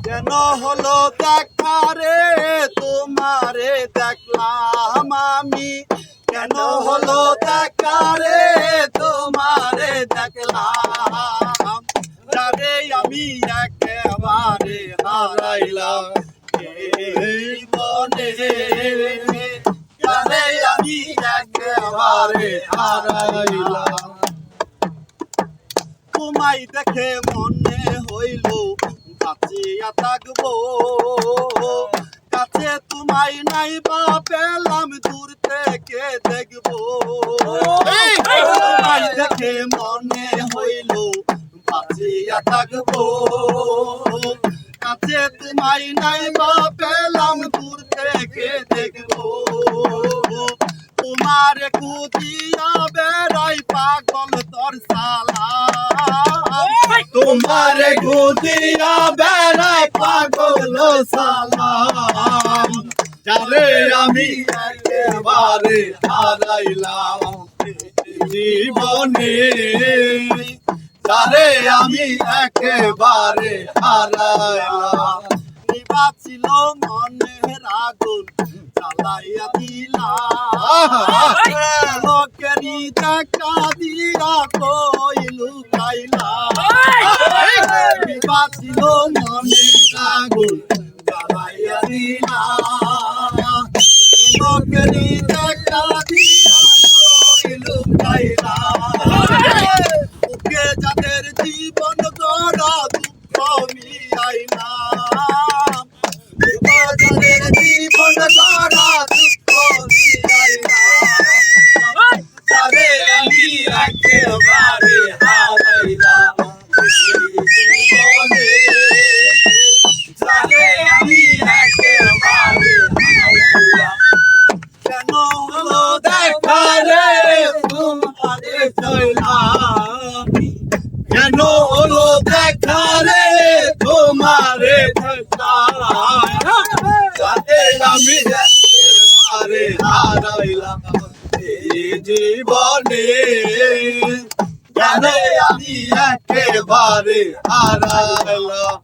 কেন হলো দেখা রে তোমারে দেখলাম আমি, কেন হলো দেখা রে তোমারে দেখলাম, যারে আমি একেবারে হারাইলাম এই মনে, যারে আমি একেবারে হারাইলাম। তোমায় দেখে মনে হইল বাঁচিয়া থাকবো, কাছে তোমায় নাই বা পেলাম দূর থেকে দেখবো। তোমায় দেখে মনে হইল বাঁচিয়া থাকবো, কাছে তোমায় নাই বা পেলাম দূর থেকে দেখবো। তোমার খুঁজিয়া বেড়াই পাগল তোর সালাম, তোমার খুঁজিয়া বেড়াই পাগল সালাম, যারে আমি একেবারে হারাইলাম জীবনে, যারে আমি একেবারে হারাইলাম। বাঁচিল মনের আগুন জ্বালাইয়া দিলাম, লোকেরই দেখা দিয়া কই লুকাইলাম। বাঁচিল মনের আগুন জ্বালাইয়া দিলাম, লোকেরই দেখা দিয়া কই লুকাইলাম। ওকে যাদের জীবন গড়া দুঃখ মিলাইলাম, যাদের জীবন গড়া দুঃখ মিলাইলাম, যারে আমি একেবারে হারাইলাম জীবনে, যারে আমি একেবারে হারাইলাম। কেন হলো দেখা রে তোমারে চইলাম, কেন হলো দেখা রে তোমারে দেখলাম, যাতে আমি একেবারে হারাইলাম এই জীবনে, যাতে আমি একেবারে হারাইলাম।